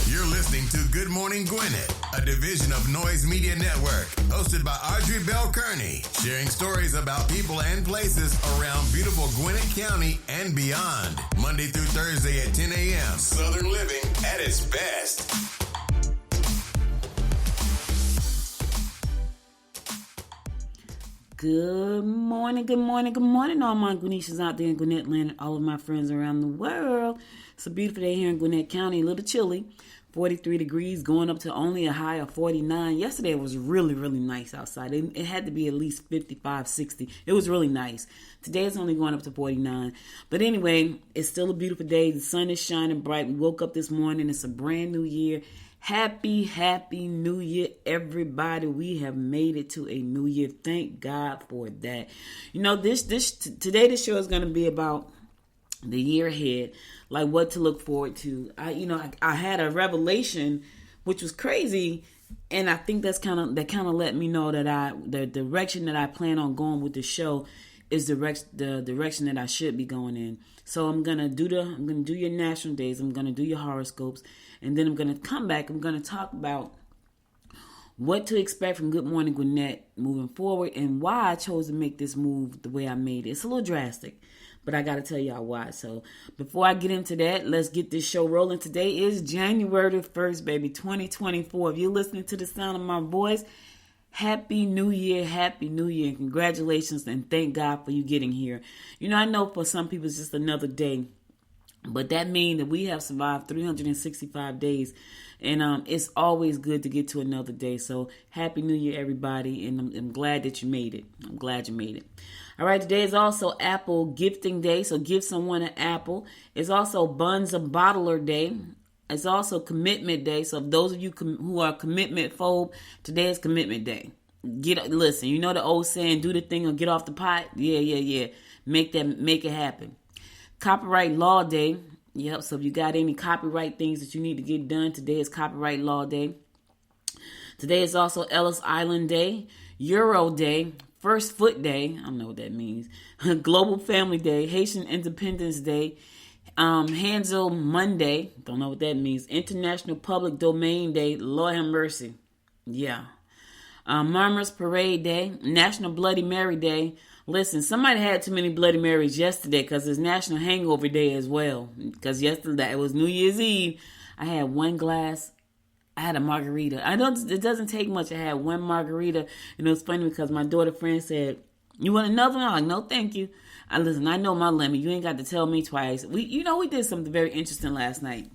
You're listening to Good Morning Gwinnett, a division of Noise Media Network, hosted by Audrey Bell Kearney, sharing stories about people and places around beautiful Gwinnett County and beyond. Monday through Thursday at 10 a.m. Southern living at its best. Good morning, good morning, good morning, all my Gwinnetians out there in Gwinnett land and all of my friends around the world. It's a beautiful day here in Gwinnett County, a little chilly, 43 degrees, going up to only a high of 49. Yesterday it was really, really nice outside. It had to be at least 55, 60. It was really nice. Today it's only going up to 49. But anyway, it's still a beautiful day. The sun is shining bright. We woke up this morning. It's a brand new year. Happy New Year, everybody. We have made it to a new year. Thank God for that. You know, today the show is going to be about the year ahead, like what to look forward to. I had a revelation, which was crazy, and I think that kind of let me know that the direction that I plan on going with the show is the direction that I should be going in. So I'm gonna do your national days. I'm gonna do your horoscopes, and then I'm gonna come back. I'm gonna talk about what to expect from Good Morning Gwinnett moving forward, and why I chose to make this move the way I made it. It's a little drastic, but I gotta tell y'all why. So before I get into that, let's get this show rolling. Today is January the 1st, baby, 2024. If you're listening to the sound of my voice, Happy New Year, and congratulations, and thank God for you getting here. You know, I know for some people it's just another day, but that means that we have survived 365 days, and it's always good to get to another day. So Happy New Year, everybody, and I'm glad that you made it. I'm glad you made it. All right, today is also Apple Gifting Day, so give someone an apple. It's also Buns a Bottler Day. It's also Commitment Day. So those of you who are commitment phobe, today is Commitment Day. Listen, you know the old saying, do the thing or get off the pot? Yeah. Make it happen. Copyright Law Day. Yep, so if you got any copyright things that you need to get done, today is Copyright Law Day. Today is also Ellis Island Day, Euro Day, First Foot Day. I don't know what that means. Global Family Day, Haitian Independence Day, Hansel Monday, don't know what that means. International Public Domain Day, Lord have mercy. Yeah. Murmurs Parade Day, National Bloody Mary Day. Listen, somebody had too many Bloody Marys yesterday because it's National Hangover Day as well. Because yesterday, it was New Year's Eve. I had one glass. I had a margarita. It doesn't take much. I had one margarita. And it was funny because my daughter friend said, "You want another one?" I'm like, "No, thank you." I know my limit. You ain't got to tell me twice. We did something very interesting last night.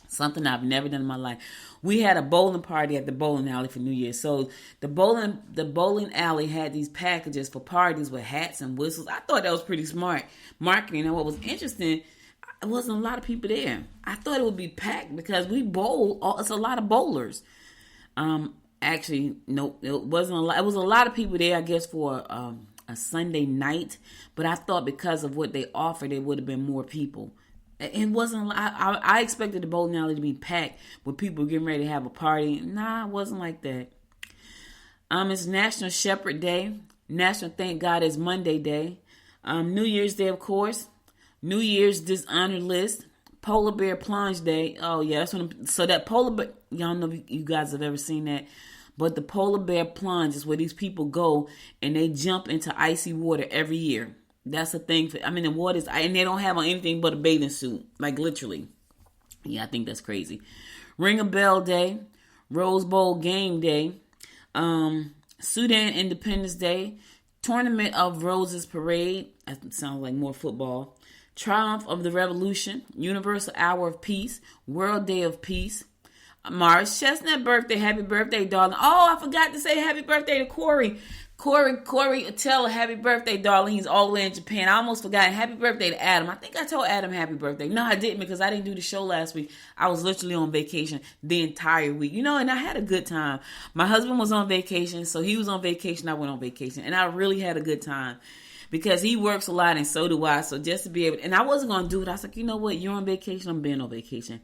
Something I've never done in my life. We had a bowling party at the bowling alley for New Year's. So the bowling alley had these packages for parties with hats and whistles. I thought that was pretty smart marketing. And what was interesting, it wasn't a lot of people there. I thought it would be packed because we bowl. It's a lot of bowlers. Actually, no, it wasn't a lot. It was a lot of people there, I guess, for a Sunday night, but I thought because of what they offered, there would have been more people. It wasn't. I expected the bowling alley to be packed with people getting ready to have a party. Nah, it wasn't like that. It's National Shepherd Day, National Thank God It's Monday Day, New Year's Day, of course, New Year's Dishonor List, Polar Bear Plunge Day. Oh yeah, that's when. So that polar bear, y'all know if you guys have ever seen that. But the polar bear plunge is where these people go and they jump into icy water every year. That's a thing. The water is, and they don't have on anything but a bathing suit. Like literally. Yeah, I think that's crazy. Ring a Bell Day, Rose Bowl Game Day, Sudan Independence Day, Tournament of Roses Parade. That sounds like more football. Triumph of the Revolution, Universal Hour of Peace, World Day of Peace. Mars Chestnut birthday. Happy birthday, darling. Oh, I forgot to say happy birthday to Corey. Corey, tell her happy birthday, darling. He's all the way in Japan. I almost forgot. Happy birthday to Adam. I think I told Adam happy birthday. No, I didn't because I didn't do the show last week. I was literally on vacation the entire week. And I had a good time. My husband was on vacation, so he was on vacation. I went on vacation, and I really had a good time. Because he works a lot and so do I. So just to be able, and I wasn't going to do it. I was like, you know what? You're on vacation. I'm being on vacation.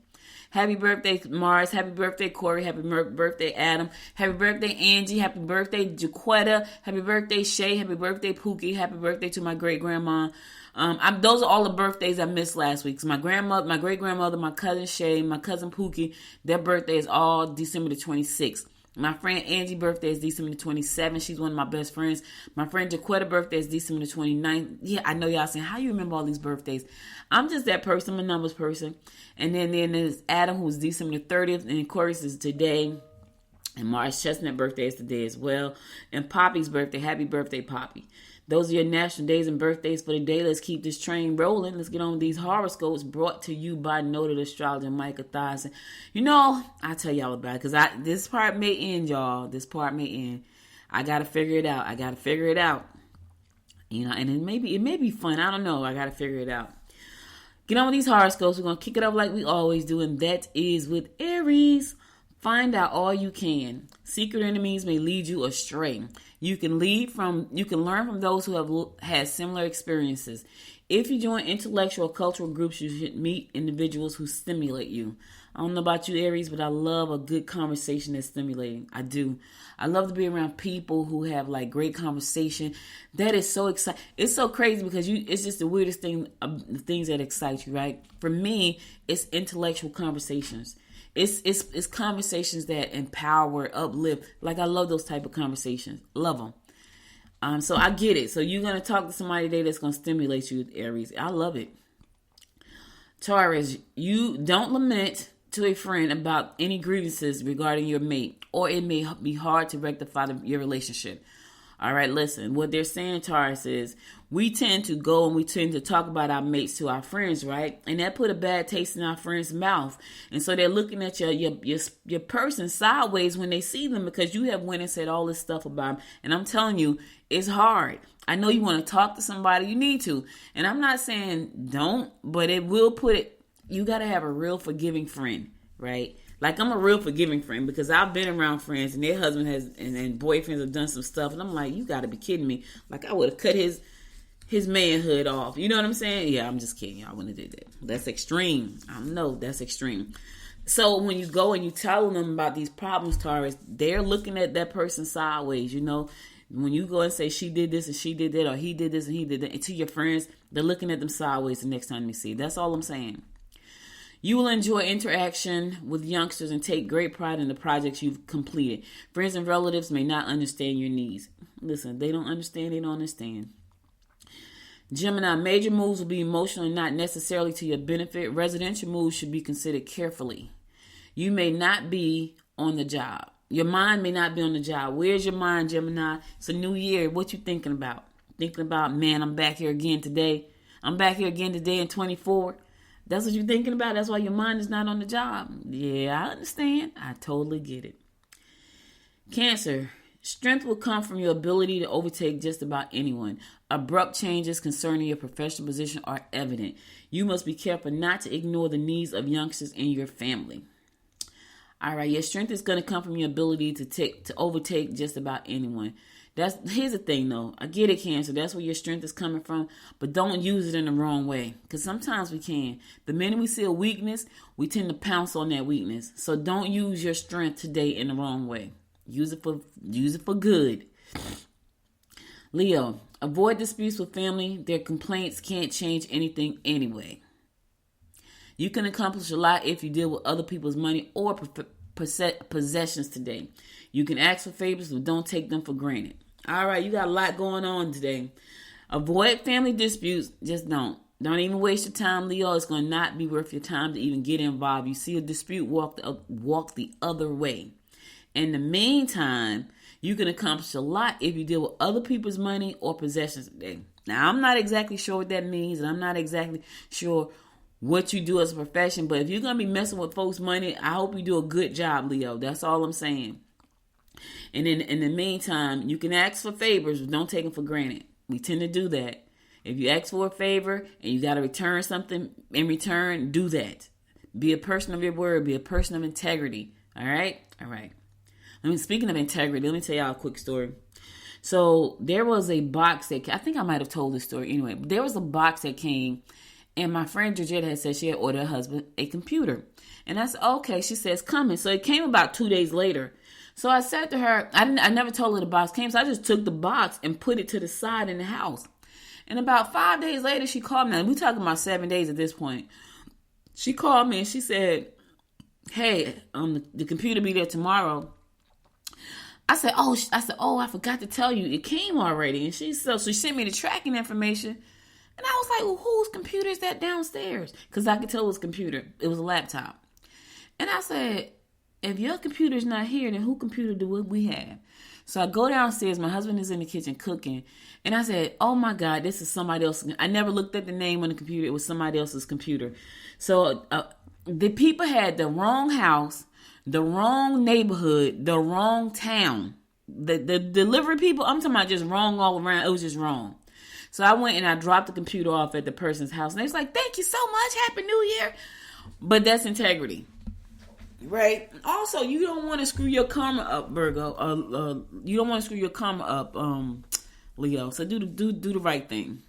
Happy birthday, Mars. Happy birthday, Corey. Happy birthday, Adam. Happy birthday, Angie. Happy birthday, Jaquetta. Happy birthday, Shay. Happy birthday, Pookie. Happy birthday to my great-grandma. Those are all the birthdays I missed last week. So my grandmother, my great-grandmother, my cousin Shay, my cousin Pookie, their birthday is all December the 26th. My friend Angie's birthday is December the 27th. She's one of my best friends. My friend Jaquetta's birthday is December the 29th. Yeah, I know y'all saying, how you remember all these birthdays? I'm just that person. I'm a numbers person. And then there's Adam, who's December the 30th. And Corey's is today. And Mars Chestnut birthday is today as well. And Poppy's birthday. Happy birthday, Poppy. Those are your national days and birthdays for the day. Let's keep this train rolling. Let's get on with these horoscopes brought to you by noted astrologer Micah Thiessen. You know, I'll tell y'all about it because this part may end, y'all. This part may end. I got to figure it out. You know, and it may be fun. I don't know. I got to figure it out. Get on with these horoscopes. We're going to kick it up like we always do, and that is with Aries. Find out all you can. Secret enemies may lead you astray. You can learn from those who have had similar experiences. If you join intellectual or cultural groups, you should meet individuals who stimulate you. I don't know about you, Aries, but I love a good conversation that's stimulating. I do. I love to be around people who have like great conversation. That is so exciting. It's so crazy because it's just the weirdest thing, the things that excite you, right? For me, it's intellectual conversations. It's conversations that empower, uplift. Like I love those type of conversations. Love them. So I get it. So you're going to talk to somebody today that's going to stimulate you, Aries. I love it. Taurus, you don't lament to a friend about any grievances regarding your mate, or it may be hard to rectify your relationship. All right, listen, what they're saying, Taurus, is we tend to go and we tend to talk about our mates to our friends, right? And that put a bad taste in our friends' mouth. And so they're looking at your person sideways when they see them because you have went and said all this stuff about them. And I'm telling you, it's hard. I know you want to talk to somebody, you need to. And I'm not saying don't, but it will you got to have a real forgiving friend, right? Like, I'm a real forgiving friend because I've been around friends and their husband and boyfriends have done some stuff. And I'm like, you got to be kidding me. Like, I would have cut his manhood off. You know what I'm saying? Yeah, I'm just kidding. I wouldn't have did that. That's extreme. I know that's extreme. So when you go and you tell them about these problems, Taurus, they're looking at that person sideways, you know. When you go and say she did this and she did that, or he did this and he did that, and to your friends, they're looking at them sideways the next time you see. That's all I'm saying. You will enjoy interaction with youngsters and take great pride in the projects you've completed. Friends and relatives may not understand your needs. Listen, they don't understand. Gemini, major moves will be emotional and not necessarily to your benefit. Residential moves should be considered carefully. You may not be on the job. Your mind may not be on the job. Where's your mind, Gemini? It's a new year. What you thinking about? Thinking about, man, I'm back here again today. I'm back here again today in 24. That's what you're thinking about. That's why your mind is not on the job. Yeah, I understand. I totally get it. Cancer. Strength will come from your ability to overtake just about anyone. Abrupt changes concerning your professional position are evident. You must be careful not to ignore the needs of youngsters in your family. All right, your strength is going to come from your ability to overtake just about anyone. Here's the thing, though. I get it, Cancer. That's where your strength is coming from. But don't use it in the wrong way. Because sometimes we can. The minute we see a weakness, we tend to pounce on that weakness. So don't use your strength today in the wrong way. Use it for good. Leo, avoid disputes with family. Their complaints can't change anything anyway. You can accomplish a lot if you deal with other people's money or possessions today. You can ask for favors, but don't take them for granted. All right, you got a lot going on today. Avoid family disputes. Just don't. Don't even waste your time, Leo. It's going to not be worth your time to even get involved. You see a dispute, walk the other way. In the meantime, you can accomplish a lot if you deal with other people's money or possessions today. Now, I'm not exactly sure what that means, and I'm not exactly sure what you do as a profession, but if you're going to be messing with folks' money, I hope you do a good job, Leo. That's all I'm saying. And in the meantime, you can ask for favors, but don't take them for granted. We tend to do that. If you ask for a favor and you got to return something in return, do that. Be a person of your word. Be a person of integrity. All right? All right. Speaking of integrity, let me tell y'all a quick story. So there was a box that, I think I might have told this story anyway. There was a box that came, And my friend Georgette had said she had ordered her husband a computer. And I said, okay. She says, coming. So it came about 2 days later. So I said to her, I never told her the box came. So I just took the box and put it to the side in the house. And about 5 days later, she called me. Now, we're talking about 7 days at this point. She called me and she said, hey, the computer be there tomorrow. I said, I forgot to tell you, it came already. And she sent me the tracking information. And I was like, well, whose computer is that downstairs? Because I could tell it was a computer. It was a laptop. And I said, if your computer's not here, then whose computer do we have? So I go downstairs. My husband is in the kitchen cooking. And I said, oh, my God, this is somebody else's. I never looked at the name on the computer. It was somebody else's computer. So the people had the wrong house, the wrong neighborhood, the wrong town. The delivery people, I'm talking about just wrong all around. It was just wrong. So I went and I dropped the computer off at the person's house. And they was like, thank you so much. Happy New Year. But that's integrity. Right? Also, you don't want to screw your karma up, Virgo. You don't want to screw your karma up, Leo. So do the right thing.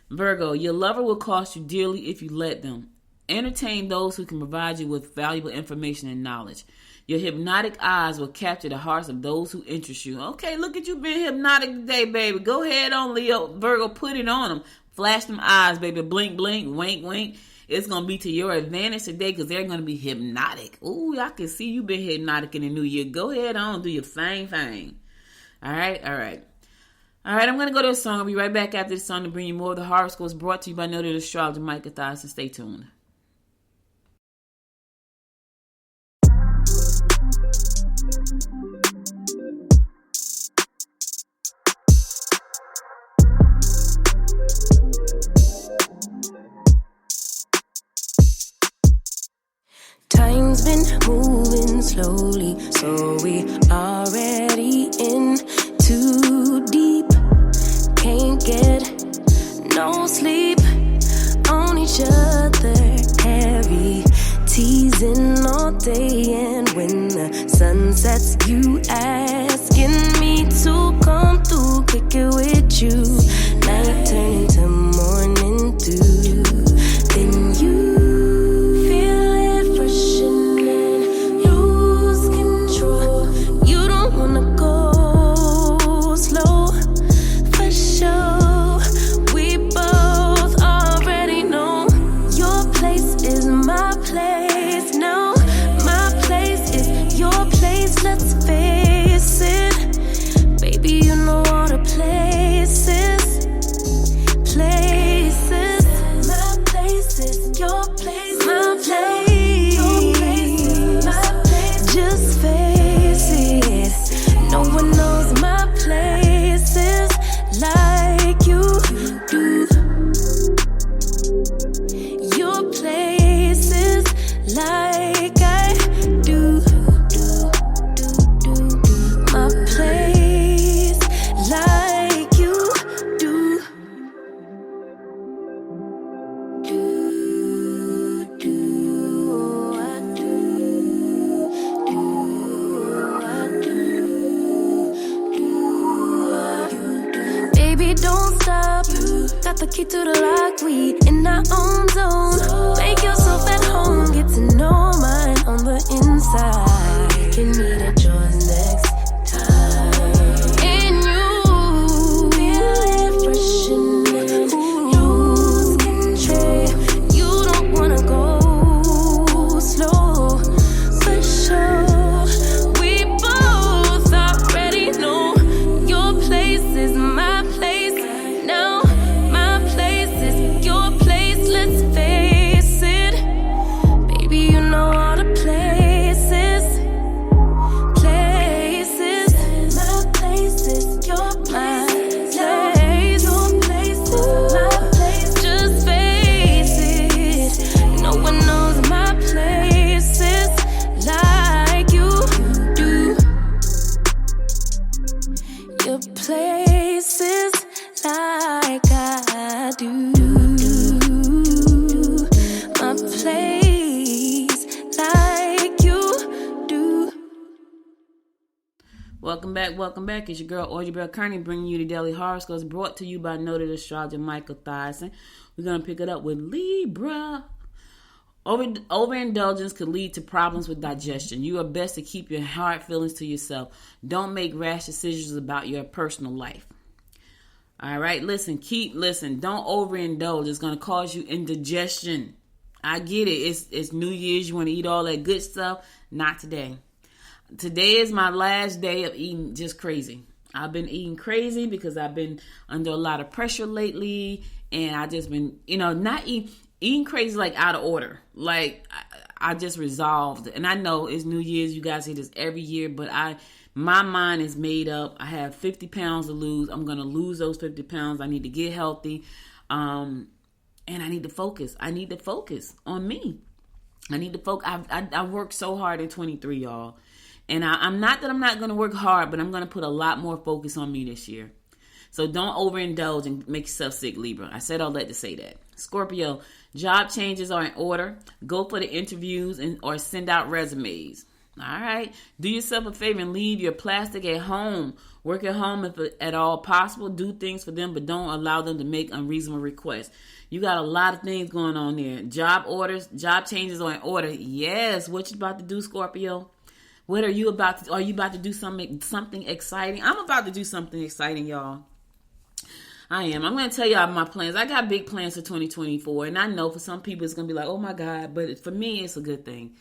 Virgo, your lover will cost you dearly if you let them. Entertain those who can provide you with valuable information and knowledge. Your hypnotic eyes will capture the hearts of those who interest you. Okay, look at you being hypnotic today, baby. Go ahead on, Leo. Virgo, put it on them. Flash them eyes, baby. Blink, blink, wink, wink. It's going to be to your advantage today because they're going to be hypnotic. Ooh, I can see you been hypnotic in the new year. Go ahead on, do your thing. All right. I'm going to go to a song. I'll be right back after the song to bring you more of the horoscopes brought to you by noted astrologer Micah Thies. So stay tuned. Time's been moving slowly, so we already in too deep. Can't get no sleep on each other, heavy teasing all day. And when the sun sets, you asking me to come through, kick it with you. Night turn to morning dew. Then you the key to the lock, we in our own zone. Make yourself at home, get to know mine on the inside. Can meet at yours next time. And you feel it freshening, lose control. You don't wanna go slow, for sure. We both already know your place is my place now. Your place, let's face it. Welcome back. It's your girl, Audrey Bell Kearney, bringing you the Daily Horoscopes, brought to you by noted astrologer Michael Thyssen. We're going to pick it up with Libra. Overindulgence could lead to problems with digestion. You are best to keep your hard feelings to yourself. Don't make rash decisions about your personal life. All right, listen. Don't overindulge. It's going to cause you indigestion. I get it. It's New Year's. You want to eat all that good stuff. Not today. Today is my last day of eating just crazy. I've been eating crazy because I've been under a lot of pressure lately. And I just been, not eating crazy like out of order. Like I just resolved. And I know it's New Year's. You guys say this every year. But my mind is made up. I have 50 pounds to lose. I'm going to lose those 50 pounds. I need to get healthy. And I need to focus. I need to focus on me. I need to focus. I worked so hard in 23, y'all. And I'm not going to work hard, but I'm going to put a lot more focus on me this year. So don't overindulge and make yourself sick, Libra. I said all that to say that. Scorpio, job changes are in order. Go for the interviews or send out resumes. All right. Do yourself a favor and leave your plastic at home. Work at home if at all possible. Do things for them, but don't allow them to make unreasonable requests. You got a lot of things going on there. Job changes are in order. Yes. What you about to do, Scorpio? What are you about to do? Are you about to do something exciting? I'm about to do something exciting, y'all. I am. I'm going to tell y'all my plans. I got big plans for 2024. And I know for some people it's going to be like, oh my God. But for me, it's a good thing.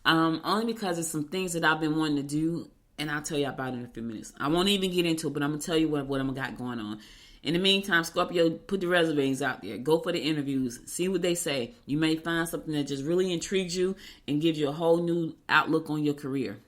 Only because it's some things that I've been wanting to do. And I'll tell you about it in a few minutes. I won't even get into it, but I'm going to tell you what I'm got going on. In the meantime, Scorpio, put the resumes out there. Go for the interviews. See what they say. You may find something that just really intrigues you and gives you a whole new outlook on your career.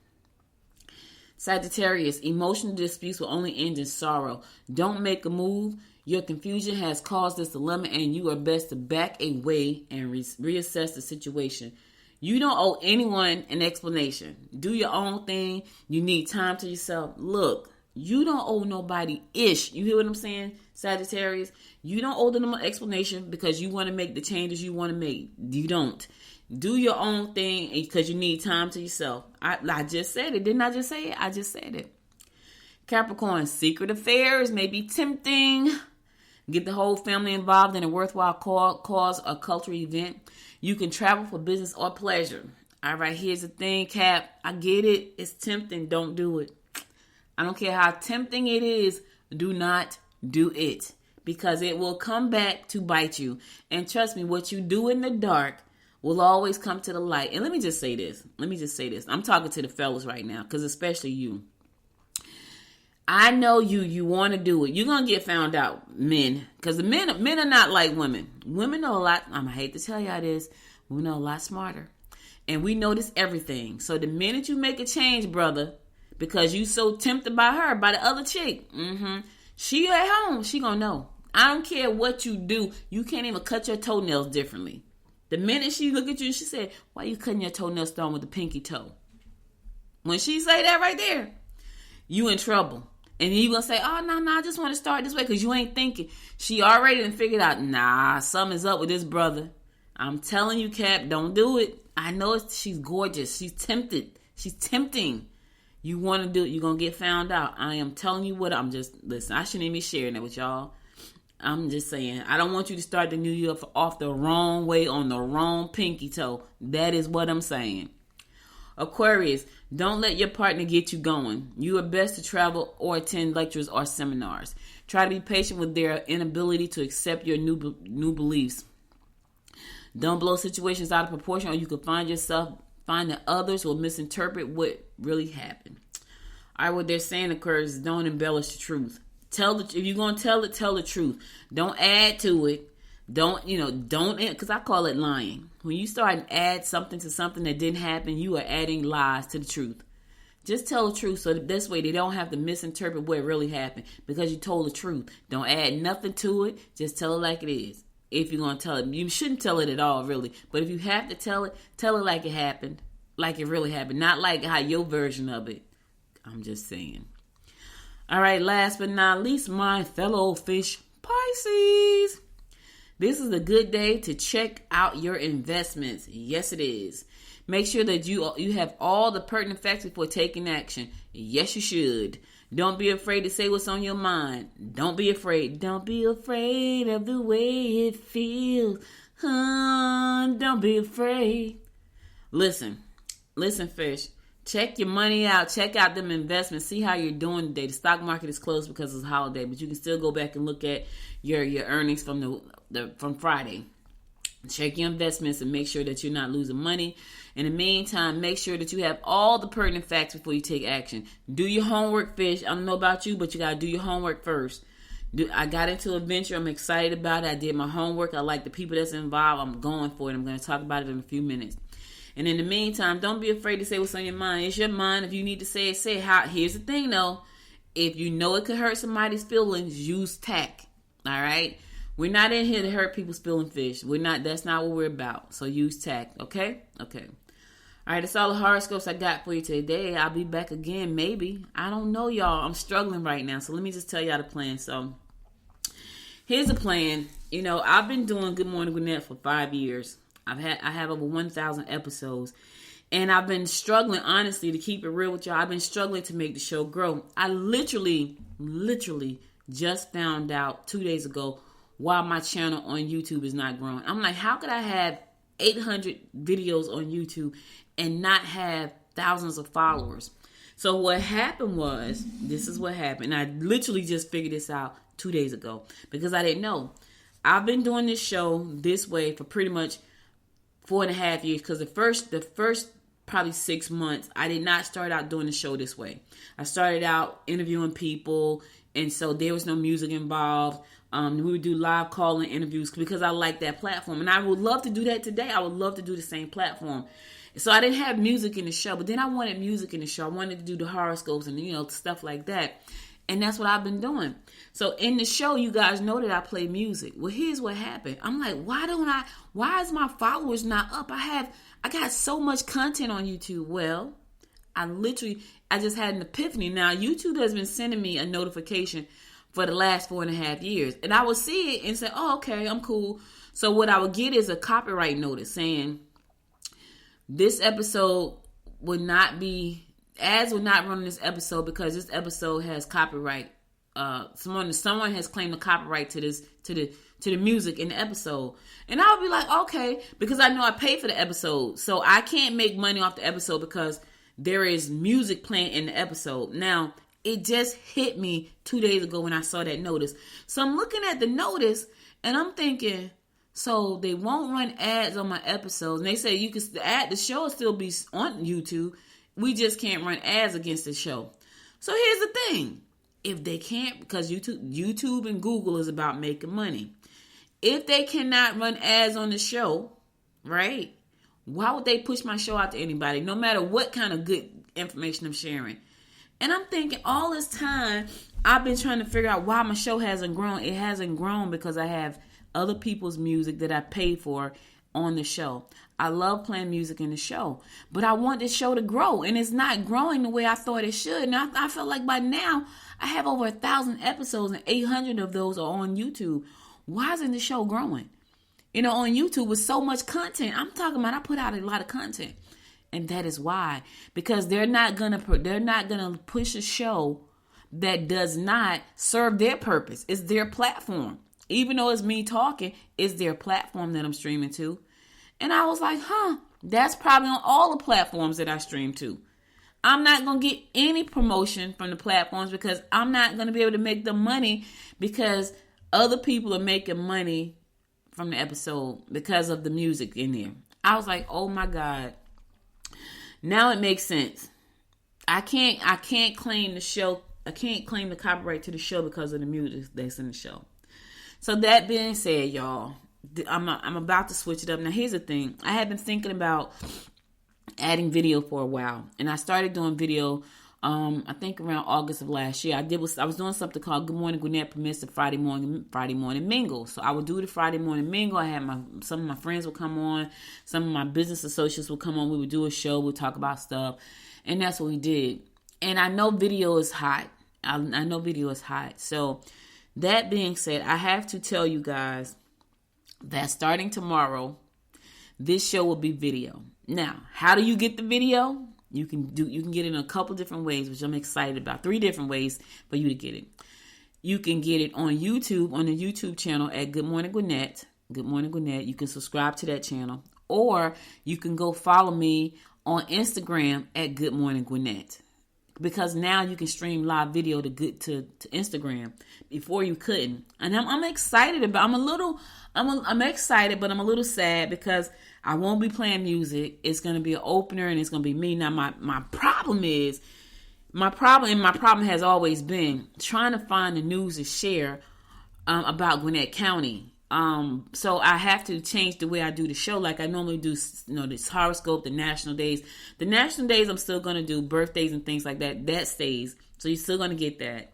Sagittarius, emotional disputes will only end in sorrow. Don't make a move. Your confusion has caused this dilemma, and you are best to back away and reassess the situation. You don't owe anyone an explanation. Do your own thing. You need time to yourself. Look, you don't owe nobody ish. You hear what I'm saying, Sagittarius? You don't owe them an explanation because you want to make the changes you want to make. You don't. Do your own thing because you need time to yourself. I just said it. Didn't I just say it? I just said it. Capricorn, secret affairs may be tempting. Get the whole family involved in a worthwhile cause or cultural event. You can travel for business or pleasure. All right, here's the thing, Cap. I get it. It's tempting. Don't do it. I don't care how tempting it is. Do not do it because it will come back to bite you. And trust me, what you do in the dark will always come to the light. And let me just say this. I'm talking to the fellas right now because especially you. I know you want to do it. You're going to get found out, men. Because the men are not like women. Women know a lot. I hate to tell y'all this. We know a lot smarter. And we notice everything. So the minute you make a change, brother, because you so tempted by her, by the other chick, she at home, she going to know. I don't care what you do. You can't even cut your toenails differently. The minute she look at you, she said, why you cutting your toenails down with the pinky toe? When she say that right there, you in trouble. And then you going to say, oh, no, I just want to start this way because you ain't thinking. She already done figured out, something's up with this brother. I'm telling you, Cap, don't do it. I know she's gorgeous. She's tempted. She's tempting. You want to do it, you're going to get found out. I am telling you listen, I shouldn't even be sharing that with y'all. I'm just saying, I don't want you to start the new year off the wrong way on the wrong pinky toe. That is what I'm saying. Aquarius, don't let your partner get you going. You are best to travel or attend lectures or seminars. Try to be patient with their inability to accept your new beliefs. Don't blow situations out of proportion or you could find that others will misinterpret what really happened. All right, what they're saying, Aquarius, is don't embellish the truth. If you're going to tell the truth. Don't add to it. Don't, because I call it lying. When you start and add something to something that didn't happen, you are adding lies to the truth. Just tell the truth so that this way they don't have to misinterpret what really happened because you told the truth. Don't add nothing to it. Just tell it like it is. If you're going to tell it. You shouldn't tell it at all, really. But if you have to tell it like it happened. Like it really happened. Not like how your version of it. I'm just saying. All right, last but not least, my fellow fish Pisces. This is a good day to check out your investments. Yes, it is. Make sure that you have all the pertinent facts before taking action. Yes, you should. Don't be afraid to say what's on your mind. Don't be afraid. Don't be afraid of the way it feels. Don't be afraid. Listen, fish. Check your money out. Check out them investments. See how you're doing today. The stock market is closed because it's a holiday, but you can still go back and look at your earnings from from Friday. Check your investments and make sure that you're not losing money. In the meantime, make sure that you have all the pertinent facts before you take action. Do your homework, fish. I don't know about you, but you got to do your homework first. I got into a venture. I'm excited about it. I did my homework. I like the people that's involved. I'm going for it. I'm going to talk about it in a few minutes. And in the meantime, don't be afraid to say what's on your mind. It's your mind. If you need to say it, say it. Here's the thing, though. If you know it could hurt somebody's feelings, use tact. All right? We're not in here to hurt people's feelings, fish. That's not what we're about. So use tact, okay? Okay. All right, that's all the horoscopes I got for you today. I'll be back again, maybe. I don't know, y'all. I'm struggling right now. So let me just tell y'all the plan. So here's the plan. You know, I've been doing Good Morning Gwinnett for 5 years. I have over 1,000 episodes. And I've been struggling, honestly, to keep it real with y'all. I've been struggling to make the show grow. I literally just found out 2 days ago why my channel on YouTube is not growing. I'm like, how could I have 800 videos on YouTube and not have thousands of followers? So what happened was, this is what happened. I literally just figured this out 2 days ago because I didn't know. I've been doing this show this way for pretty much 4.5 years because the first probably 6 months, I did not start out doing the show this way. I started out interviewing people, and so there was no music involved. We would do live call-in interviews because I like that platform. And I would love to do that today. I would love to do the same platform. So I didn't have music in the show, but then I wanted music in the show. I wanted to do the horoscopes and, stuff like that. And that's what I've been doing. So in the show, you guys know that I play music. Well, here's what happened. I'm like, why is my followers not up? I got so much content on YouTube. Well, I just had an epiphany. Now, YouTube has been sending me a notification for the last 4.5 years. And I would see it and say, oh, okay, I'm cool. So what I would get is a copyright notice saying this episode ads would not run on this episode because this episode has copyright. Someone has claimed the copyright to the music in the episode. And I would be like, okay, because I know I paid for the episode. So I can't make money off the episode because there is music playing in the episode. Now, it just hit me 2 days ago when I saw that notice. So I'm looking at the notice and I'm thinking, so they won't run ads on my episodes. And they say the show will still be on YouTube. We just can't run ads against the show. So here's the thing. If they can't, because YouTube and Google is about making money. If they cannot run ads on the show, right? Why would they push my show out to anybody, no matter what kind of good information I'm sharing? And I'm thinking all this time, I've been trying to figure out why my show hasn't grown. It hasn't grown because I have other people's music that I pay for on the show. I love playing music in the show, but I want the show to grow, and it's not growing the way I thought it should. And I feel like by now I have over 1,000 episodes, and 800 of those are on YouTube. Why isn't the show growing? On YouTube with so much content, I'm talking about I put out a lot of content, and that is why, because they're not gonna push a show that does not serve their purpose. It's their platform. Even though it's me talking, it's their platform that I'm streaming to. And I was like, that's probably on all the platforms that I stream to. I'm not going to get any promotion from the platforms because I'm not going to be able to make the money because other people are making money from the episode because of the music in there. I was like, oh my God. Now it makes sense. I can't claim the show. I can't claim the copyright to the show because of the music that's in the show. So that being said, y'all, I'm about to switch it up. Now, here's the thing. I have been thinking about adding video for a while. And I started doing video, I think around August of last year. I was doing something called Good Morning Gwinnett Permits the Friday morning mingle. So I would do the Friday morning mingle. I had some of my friends would come on. Some of my business associates would come on. We would do a show. We'd talk about stuff. And that's what we did. And I know video is hot. I know video is hot. So that being said, I have to tell you guys, that starting tomorrow, this show will be video. Now, how do you get the video? You can get it in a couple different ways, which I'm excited about. 3 different ways for you to get it. You can get it on YouTube, on the YouTube channel at Good Morning Gwinnett. Good Morning Gwinnett. You can subscribe to that channel. Or you can go follow me on Instagram at Good Morning Gwinnett. Because now you can stream live video to Instagram. Before you couldn't. And I'm excited about. I'm excited, but I'm a little sad because I won't be playing music. It's going to be an opener and it's going to be me. Now my problem has always been trying to find the news to share about Gwinnett County. So I have to change the way I do the show. Like I normally do, this horoscope, the national days. The national days, I'm still going to do birthdays and things like that. That stays. So you're still going to get that.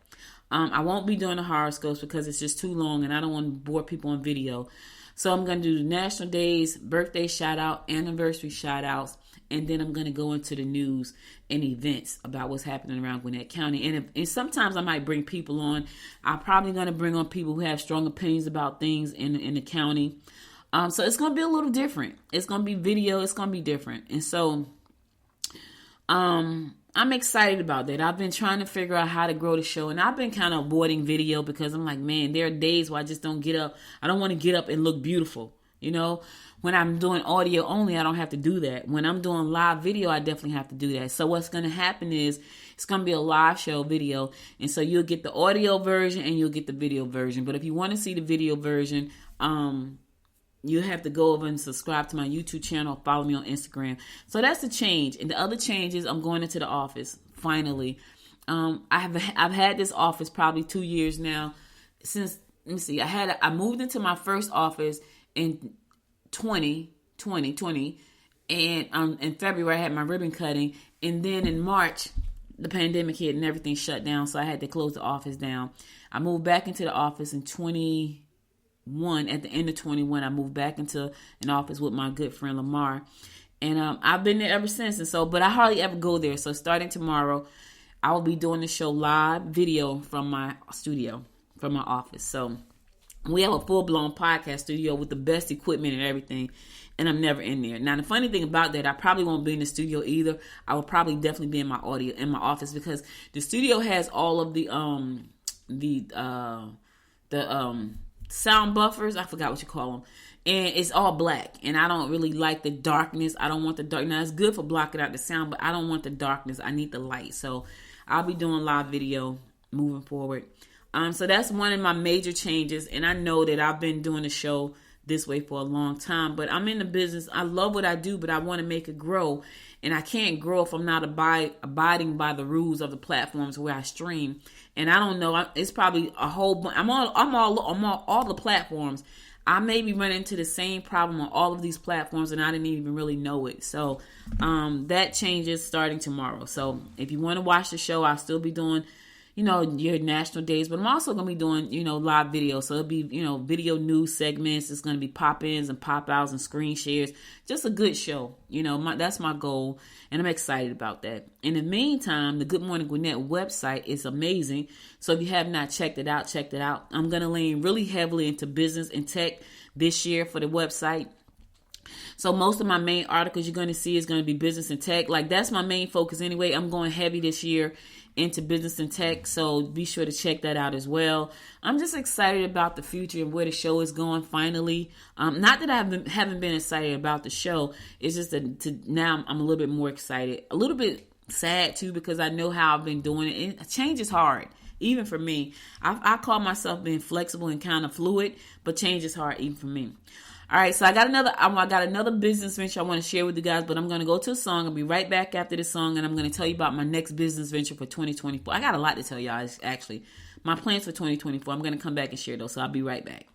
I won't be doing the horoscopes because it's just too long and I don't want to bore people on video. So I'm going to do the national days, birthday shout out, anniversary shout outs. And then I'm going to go into the news and events about what's happening around Gwinnett County. And sometimes I might bring people on. I'm probably going to bring on people who have strong opinions about things in the county. So it's going to be a little different. It's going to be video. It's going to be different. And so I'm excited about that. I've been trying to figure out how to grow the show. And I've been kind of avoiding video because I'm like, man, there are days where I just don't get up. I don't want to get up and look beautiful. When I'm doing audio only, I don't have to do that. When I'm doing live video, I definitely have to do that. So what's going to happen is it's going to be a live show video. And so you'll get the audio version and you'll get the video version. But if you want to see the video version, you have to go over and subscribe to my YouTube channel, follow me on Instagram. So that's the change. And the other change is I'm going into the office, finally. I've had this office probably 2 years now. Since, let me see, I moved into my first office in 2020, and in February I had my ribbon cutting, and then in March the pandemic hit and everything shut down, so I had to close the office down. I moved back into the office in 21. At the end of 21, I moved back into an office with my good friend Lamar, and I've been there ever since. And so, but I hardly ever go there. So starting tomorrow, I will be doing the show live video from my studio, from my office. So we have a full-blown podcast studio with the best equipment and everything, and I'm never in there. Now, the funny thing about that, I probably won't be in the studio either. I will probably definitely be in my office because the studio has all of the sound buffers. I forgot what you call them, and it's all black. And I don't really like the darkness. I don't want the dark. Now, it's good for blocking out the sound, but I don't want the darkness. I need the light. So I'll be doing live video moving forward. So that's one of my major changes. And I know that I've been doing the show this way for a long time, but I'm in the business. I love what I do, but I want to make it grow. And I can't grow if I'm not abiding by the rules of the platforms where I stream. And I don't know. It's probably a whole bunch. I'm on all the platforms. I may be running into the same problem on all of these platforms, and I didn't even really know it. So that changes starting tomorrow. So if you want to watch the show, I'll still be doing your national days, but I'm also going to be doing, live video. So it'll be, video news segments. It's going to be pop-ins and pop-outs and screen shares. Just a good show. That's my goal, and I'm excited about that. In the meantime, the Good Morning Gwinnett website is amazing. So if you have not checked it out, check it out. I'm going to lean really heavily into business and tech this year for the website. So most of my main articles you're going to see is going to be business and tech. Like, that's my main focus anyway. I'm going heavy this year into business and tech, so be sure to check that out as well. I'm just excited about the future and where the show is going finally. Not that I haven't been excited about the show. It's just that now I'm a little bit more excited. A little bit sad too, because I know how I've been doing it. And change is hard, even for me. I call myself being flexible and kind of fluid, but change is hard even for me. All right, so I got another business venture I want to share with you guys, but I'm going to go to a song. I'll be right back after this song, and I'm going to tell you about my next business venture for 2024. I got a lot to tell y'all, actually. My plans for 2024. I'm going to come back and share those, so I'll be right back.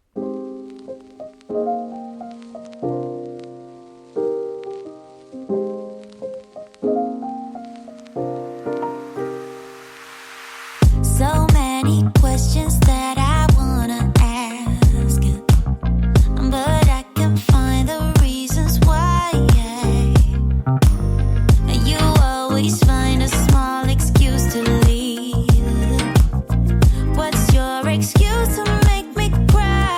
So many questions that I want to ask, but I can find the reasons why. You always find a small excuse to leave. What's your excuse to make me cry?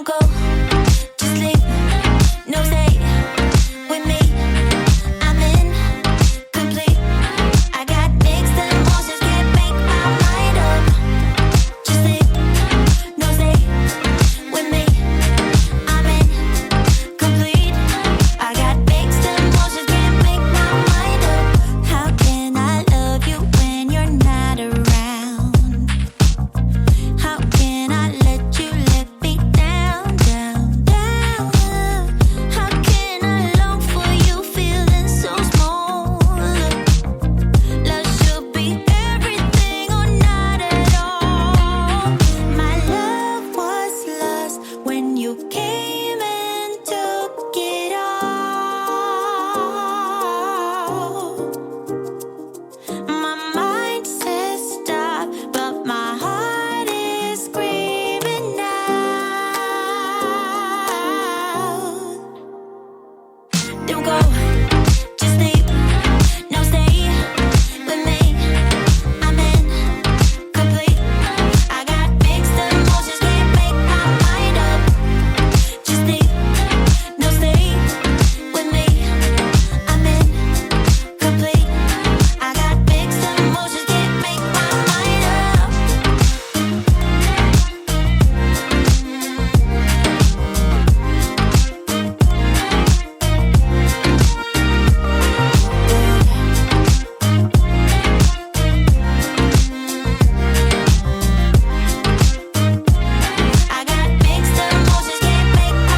Don't go, just sleep, no stay with me. I'm incomplete. I got mixed emotions, can't make my mind up. Just sleep, no stay with me. I'm incomplete. I got mixed emotions, can't make my mind up. How can I love you when you're not around? How can I let you let me down, down, down? How can I long for you feeling so small? Love should be everything or not at all. My love was lost when you came and took it all. My mind says stop, but my heart is screaming out. Don't go, just sleep, no stay with me. I'm incomplete. I got mixed emotions, can't make my mind up. Just sleep, no stay with me. I'm incomplete. I got mixed emotions, can't make my mind up. I got mixed emotions, can't make my mind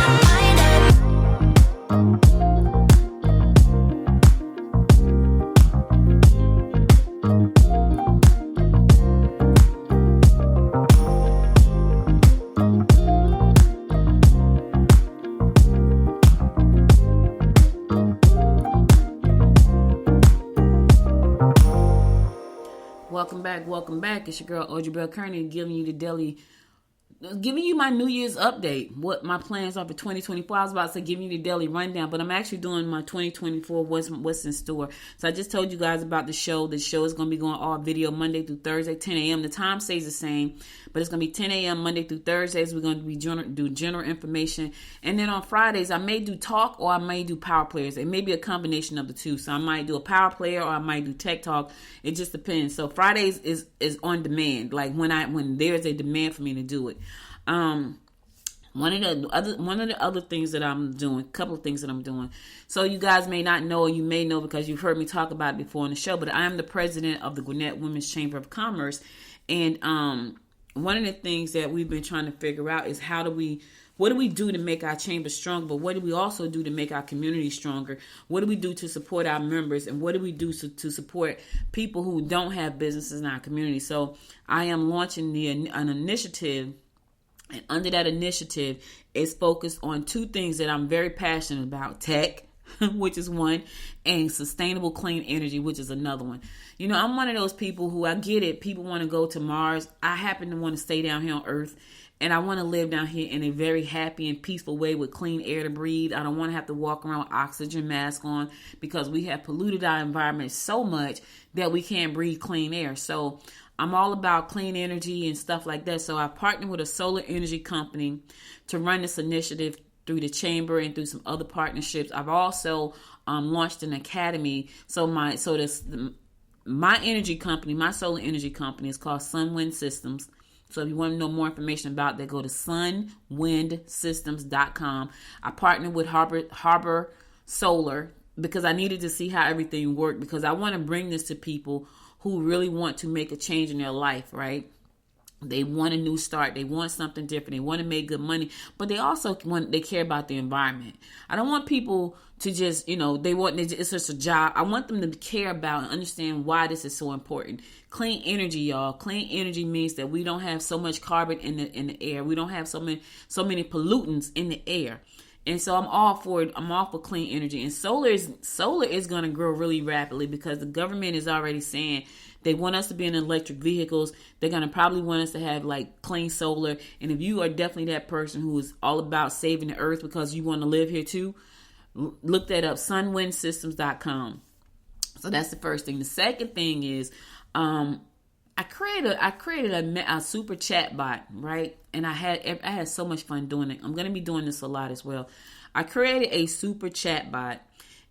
Welcome back. It's your girl Audrey Bell Kearney giving you my New Year's update, what my plans are for 2024. I was about to say giving you the daily rundown, but I'm actually doing my 2024, what's in store. So I just told you guys about the show. The show is going to be going all video Monday through Thursday, 10 a.m. The time stays the same, but it's going to be 10 a.m. Monday through Thursdays. We're going to be do general information. And then on Fridays, I may do talk or I may do power players. It may be a combination of the two. So I might do a power player or I might do tech talk. It just depends. So Fridays is on demand, like when there's a demand for me to do it. One of the other things that I'm doing, a couple of things that I'm doing. So you guys may not know, or you may know because you've heard me talk about it before on the show, but I am the president of the Gwinnett Women's Chamber of Commerce. And one of the things that we've been trying to figure out is what do we do to make our chamber strong, but what do we also do to make our community stronger? What do we do to support our members, and what do we do to support people who don't have businesses in our community? So I am launching an initiative. And under that initiative, it's focused on two things that I'm very passionate about: tech, which is one, and sustainable clean energy, which is another one. You know, I'm one of those people who, I get it, people want to go to Mars. I happen to want to stay down here on Earth, and I want to live down here in a very happy and peaceful way with clean air to breathe. I don't want to have to walk around with oxygen mask on because we have polluted our environment so much that we can't breathe clean air. So I'm all about clean energy and stuff like that. So I partnered with a solar energy company to run this initiative through the chamber and through some other partnerships. I've also launched an academy. My energy company, my solar energy company, is called Sun Wind Systems. So if you want to know more information about that, go to sunwindsystems.com. I partnered with Harbor Solar because I needed to see how everything worked, because I want to bring this to people who really want to make a change in their life, right? They want a new start. They want something different. They want to make good money, but they also they care about the environment. I don't want people to just, it's just a job. I want them to care about and understand why this is so important. Clean energy, y'all. Clean energy means that we don't have so much carbon in the air. We don't have so many pollutants in the air. And so I'm all for it. I'm all for clean energy. And solar is going to grow really rapidly because the government is already saying they want us to be in electric vehicles. They're going to probably want us to have like clean solar. And if you are definitely that person who is all about saving the earth because you want to live here too, look that up, sunwindsystems.com. So that's the first thing. The second thing is I created a super chat bot, right? And I had so much fun doing it. I'm going to be doing this a lot as well. I created a super chat bot,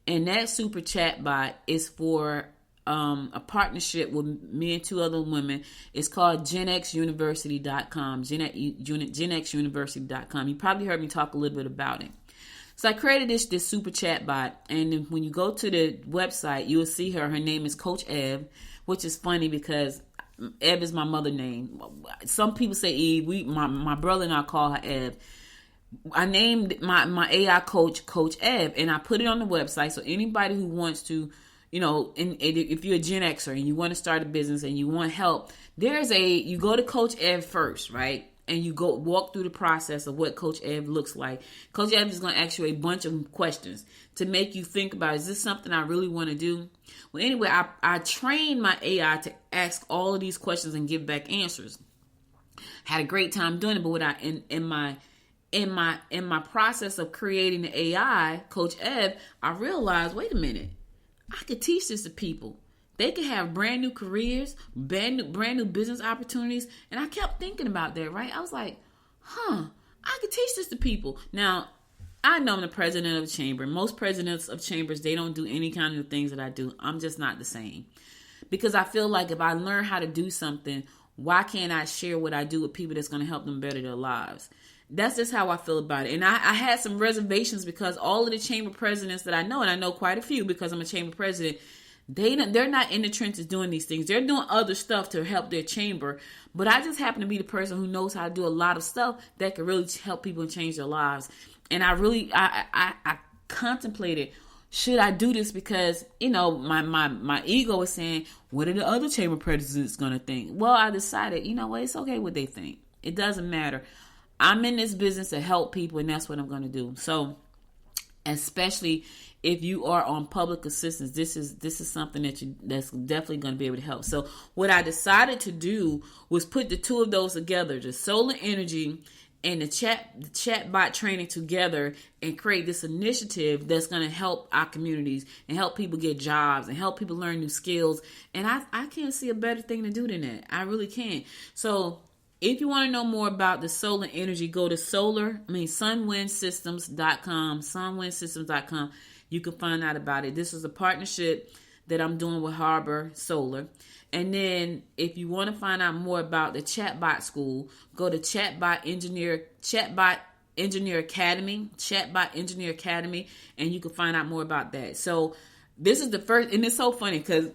and that super chat bot is for a partnership with me and 2 other women. It's called GenXUniversity.com, GenXUniversity.com. You probably heard me talk a little bit about it. So I created this super chat bot, and when you go to the website, you will see her. Her name is Coach Ev, which is funny because Ev is my mother name. Some people say Eve. My brother and I call her Ev. I named my AI coach Coach Ev, and I put it on the website. So anybody who wants to, if you're a Gen Xer and you want to start a business and you want help, you go to Coach Ev first, right? And you go walk through the process of what Coach Ev looks like. Coach Ev is going to ask you a bunch of questions to make you think about, is this something I really want to do? Well, anyway, I trained my AI to ask all of these questions and give back answers. Had a great time doing it, but in my process of creating the AI, Coach Ev, I realized, wait a minute, I could teach this to people. They could have brand new careers, brand new business opportunities. And I kept thinking about that, right? I was like, I could teach this to people. Now, I know I'm the president of a chamber. Most presidents of chambers, they don't do any kind of things that I do. I'm just not the same. Because I feel like if I learn how to do something, why can't I share what I do with people that's going to help them better their lives? That's just how I feel about it. And I had some reservations because all of the chamber presidents that I know, and I know quite a few because I'm a chamber president, they're not in the trenches doing these things. They're doing other stuff to help their chamber. But I just happen to be the person who knows how to do a lot of stuff that can really help people and change their lives. And I contemplated, should I do this? Because, my ego is saying, what are the other chamber presidents going to think? Well, I decided, it's okay what they think. It doesn't matter. I'm in this business to help people, and that's what I'm going to do. So, especially if you are on public assistance, this is something that's definitely going to be able to help. So what I decided to do was put the 2 of those together, the solar energy and the chat bot training together, and create this initiative that's going to help our communities and help people get jobs and help people learn new skills. And I can't see a better thing to do than that. I really can't. So if you want to know more about the solar energy, go to sunwindsystems.com. You can find out about it. This is a partnership that I'm doing with Harbor Solar. And then if you want to find out more about the Chatbot School, go to Chatbot Engineer Academy, and you can find out more about that. So this is the first, and it's so funny because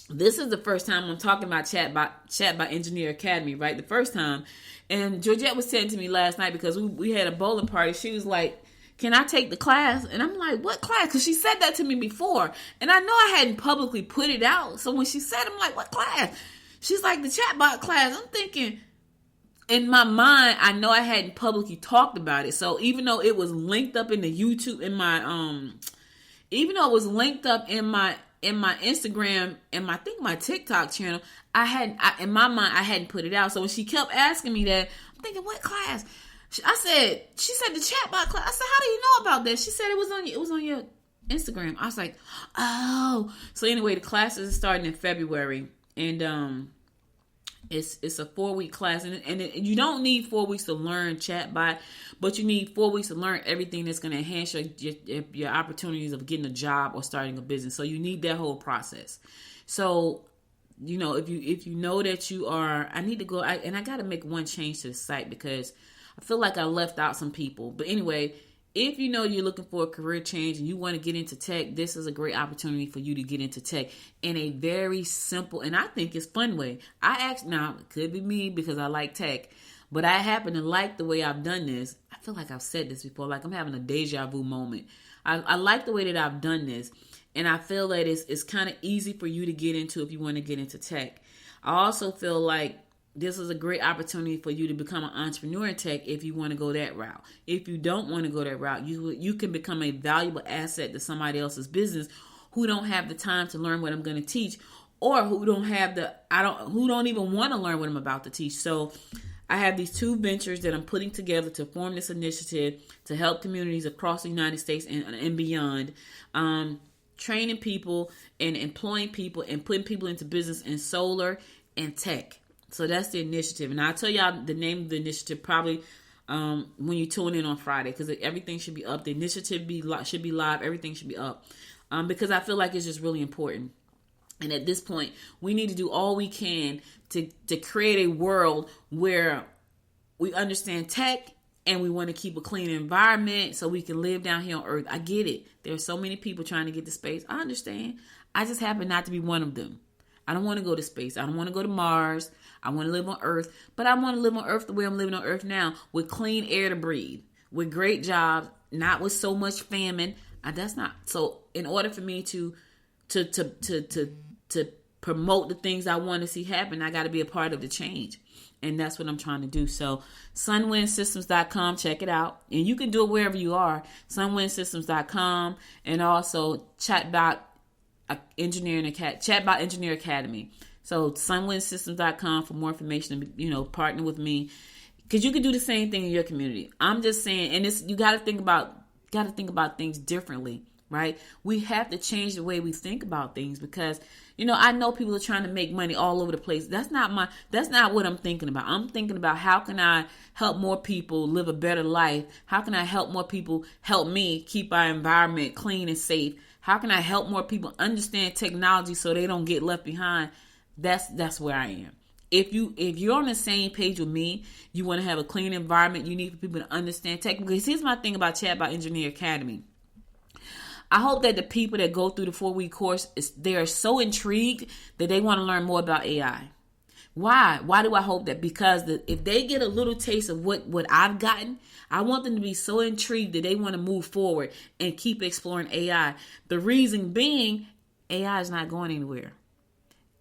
this is the first time I'm talking about Chatbot Engineer Academy, right? The first time. And Georgette was saying to me last night, because we had a bowling party, she was like, can I take the class? And I'm like, what class? Because she said that to me before. And I know I hadn't publicly put it out. So when she said, I'm like, what class? She's like, the chatbot class. I'm thinking, in my mind, I know I hadn't publicly talked about it. So even though it was linked up in the YouTube, in my Instagram and I think my TikTok channel, in my mind, I hadn't put it out. So when she kept asking me that, I'm thinking, what class? She said the chatbot class. I said, how do you know about that? She said it was on your Instagram. I was like, oh. So anyway, the classes are starting in February, and it's a 4-week class, and you don't need 4 weeks to learn chatbot, but you need 4 weeks to learn everything that's going to enhance your opportunities of getting a job or starting a business. So you need that whole process. So if you know that you are, I need to go, and I got to make one change to the site because I feel like I left out some people. But anyway, if you know you're looking for a career change and you want to get into tech, this is a great opportunity for you to get into tech in a very simple, and I think it's fun way. Now, it could be me because I like tech, but I happen to like the way I've done this. I feel like I've said this before, like I'm having a deja vu moment. I like the way that I've done this, and I feel that it's kind of easy for you to get into if you want to get into tech. I also feel like this is a great opportunity for you to become an entrepreneur in tech if you want to go that route. If you don't want to go that route, you can become a valuable asset to somebody else's business who don't have the time to learn what I'm going to teach, or who don't even want to learn what I'm about to teach. So I have these 2 ventures that I'm putting together to form this initiative to help communities across the United States and beyond. Training people and employing people and putting people into business in solar and tech. So that's the initiative. And I'll tell y'all the name of the initiative probably when you tune in on Friday, because everything should be up. The initiative should be live. Everything should be up, because I feel like it's just really important. And at this point, we need to do all we can to create a world where we understand tech and we want to keep a clean environment so we can live down here on Earth. I get it. There's so many people trying to get to space. I understand. I just happen not to be one of them. I don't want to go to space. I don't want to go to Mars. I want to live on Earth. But I want to live on Earth the way I'm living on Earth now, with clean air to breathe, with great jobs, not with so much famine. That's not. So in order for me to promote the things I want to see happen, I got to be a part of the change. And that's what I'm trying to do. So sunwindsystems.com, check it out. And you can do it wherever you are. Sunwindsystems.com, and also Chatbot Engineer Academy. So sunwindsystems.com for more information, partner with me. Because you can do the same thing in your community. I'm just saying, and you got to think about things differently. Right? We have to change the way we think about things, because, I know people are trying to make money all over the place. That's not what I'm thinking about. I'm thinking about, how can I help more people live a better life? How can I help more people help me keep our environment clean and safe? How can I help more people understand technology so they don't get left behind? That's where I am. If you're on the same page with me, you want to have a clean environment, you need for people to understand tech. Because here's my thing about Chatbot Engineer Academy. I hope that the people that go through the 4-week course, they are so intrigued that they want to learn more about AI. Why? Why do I hope that? Because if they get a little taste of what I've gotten, I want them to be so intrigued that they want to move forward and keep exploring AI. The reason being, AI is not going anywhere.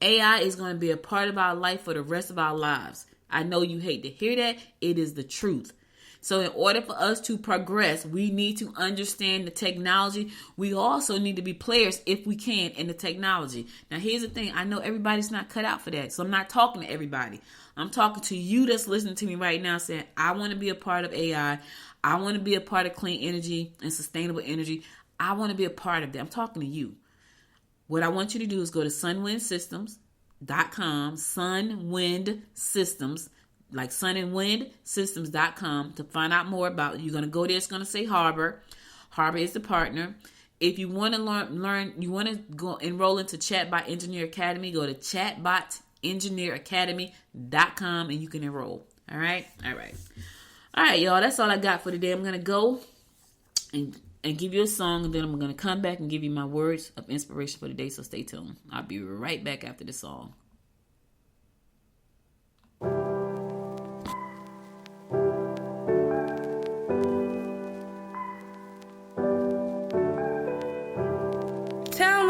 AI is going to be a part of our life for the rest of our lives. I know you hate to hear that. It is the truth. So in order for us to progress, we need to understand the technology. We also need to be players, if we can, in the technology. Now, here's the thing. I know everybody's not cut out for that. So I'm not talking to everybody. I'm talking to you that's listening to me right now, saying, I want to be a part of AI. I want to be a part of clean energy and sustainable energy. I want to be a part of that. I'm talking to you. What I want you to do is go to sunwindsystems.com, Sunwind Systems, like sun and wind systems.com, to find out more about it. You're going to go there. It's going to say Harbor. Harbor is the partner. If you want to learn, you want to go enroll into Chatbot Engineer Academy, go to chatbotengineeracademy.com and you can enroll. All right, y'all. That's all I got for today. I'm going to go and give you a song, and then I'm going to come back and give you my words of inspiration for the day. So stay tuned. I'll be right back after the song.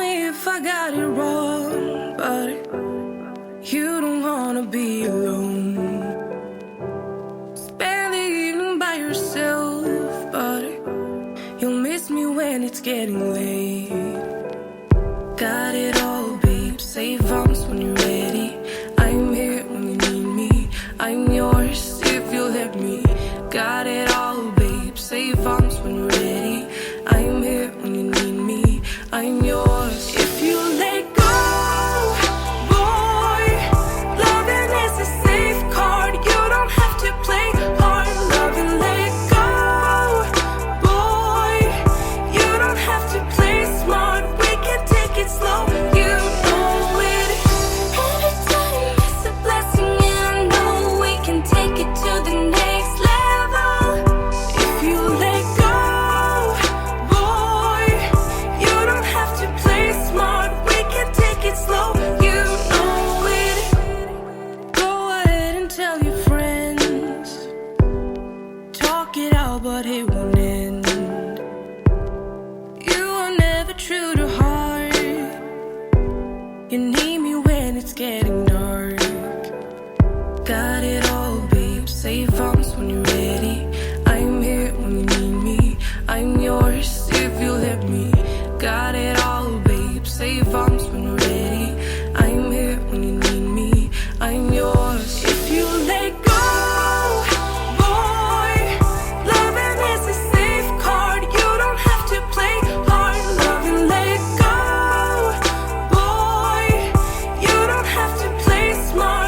If I got it wrong, but you don't wanna be alone. Spend the evening by yourself, but you'll miss me when it's getting late. Got it all, babe, save arms when you're ready. I'm here when you need me, I'm yours if you let me. Got it all, babe, save arms when you're ready. I'm here when you need me, I'm yours. If you let go, boy, loving is a safe card. You don't have to play hard. Love and let go, boy. You don't have to play smart. We can take it slow. You know it. Every time it's a blessing, and I know we can take it to the next level. If you let go, boy, you don't have to play smart. We can take it slow. You know it. Go ahead and tell your friends. Talk it out, but it won't end. You are never true to heart. You need me when it's getting dark. Got it all, babe. Save arms when you're ready. I'm here when you need me. I'm yours if you let me. Got it all, babe. Save arms when you're ready. I'm here when you need me. I'm yours if you let go, boy. Loving is a safe card. You don't have to play hard. Love and let go, boy. You don't have to play smart.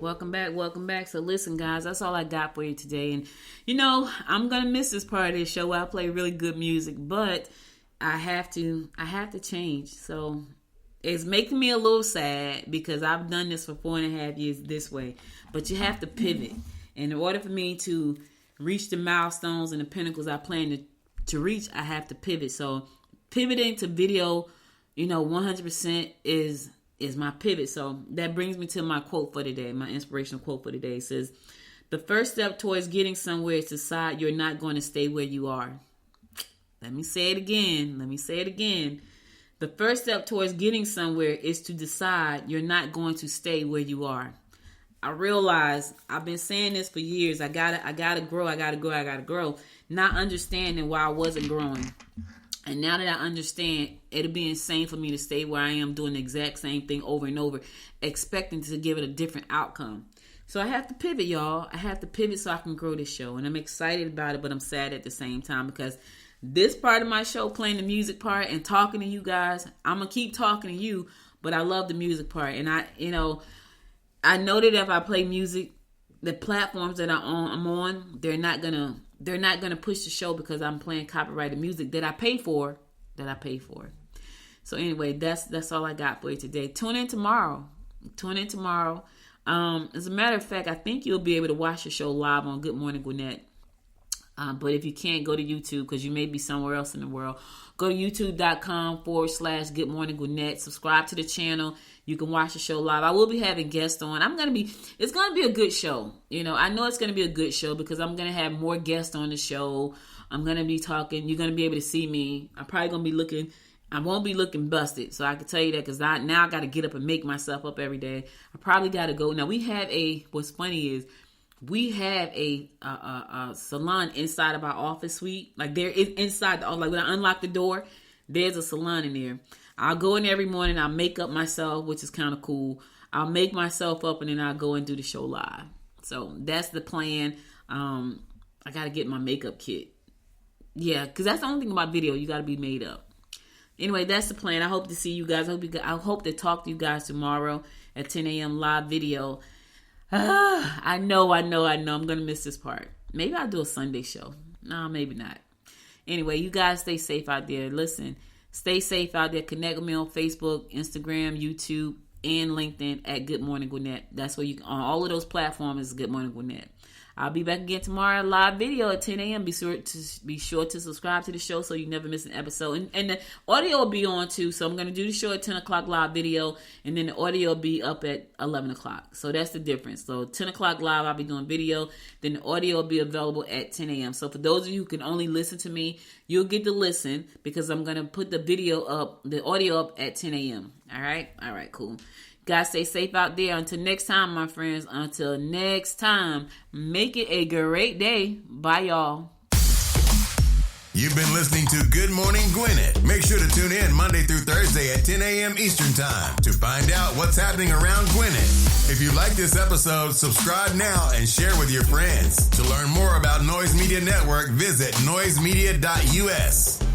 Welcome back. So listen, guys, that's all I got for you today. And, I'm going to miss this part of the show where I play really good music, but I have to change. So it's making me a little sad because I've done this for 4.5 years this way. But you have to pivot. And in order for me to reach the milestones and the pinnacles I plan to reach, I have to pivot. So pivoting to video, 100% is my pivot. So that brings me to my quote for today, my inspirational quote for today. It says, the first step towards getting somewhere is to decide you're not going to stay where you are. Let me say it again. The first step towards getting somewhere is to decide you're not going to stay where you are. I realize I've been saying this for years. I gotta grow. Not understanding why I wasn't growing. And now that I understand, it'll be insane for me to stay where I am doing the exact same thing over and over, expecting to give it a different outcome. So I have to pivot, y'all. I have to pivot so I can grow this show. And I'm excited about it, but I'm sad at the same time because this part of my show, playing the music part and talking to you guys, I'm going to keep talking to you, but I love the music part. And I know that if I play music, the platforms that I'm on, they're not gonna push the show because I'm playing copyrighted music that I pay for. So anyway, that's all I got for you today. Tune in tomorrow. As a matter of fact, I think you'll be able to watch the show live on Good Morning Gwinnett. But if you can't, go to YouTube because you may be somewhere else in the world. Go to youtube.com/Good Morning Gwinnett. Subscribe to the channel. You can watch the show live. I will be having guests on. It's going to be a good show. I know it's going to be a good show because I'm going to have more guests on the show. I'm going to be talking. You're going to be able to see me. I'm probably going to be looking. I won't be looking busted. So I can tell you that because I got to get up and make myself up every day. I probably got to go. Now, what's funny is, we have a salon inside of our office suite. Like there is inside, like when I unlock the door, there's a salon in there. I'll go in every morning. I'll make up myself, which is kind of cool. I'll make myself up and then I'll go and do the show live. So that's the plan. I got to get my makeup kit. Yeah, because that's the only thing about video. You got to be made up. Anyway, that's the plan. I hope to see you guys. I hope to talk to you guys tomorrow at 10 a.m. live video. I know. I'm going to miss this part. Maybe I'll do a Sunday show. No, maybe not. Anyway, you guys stay safe out there. Listen, stay safe out there. Connect with me on Facebook, Instagram, YouTube, and LinkedIn at Good Morning Gwinnett. That's where you on all of those platforms is Good Morning Gwinnett. I'll be back again tomorrow, live video at 10 a.m. Be sure to subscribe to the show so you never miss an episode. And the audio will be on too. So I'm going to do the show at 10 o'clock live video. And then the audio will be up at 11 o'clock. So that's the difference. So 10 o'clock live, I'll be doing video. Then the audio will be available at 10 a.m. So for those of you who can only listen to me, you'll get to listen because I'm going to put the audio up at 10 a.m. All right? All right, cool. Guys, stay safe out there. Until next time, my friends. Until next time, make it a great day. Bye, y'all. You've been listening to Good Morning Gwinnett. Make sure to tune in Monday through Thursday at 10 a.m. Eastern Time to find out what's happening around Gwinnett. If you like this episode, subscribe now and share with your friends. To learn more about Noise Media Network, visit noisemedia.us.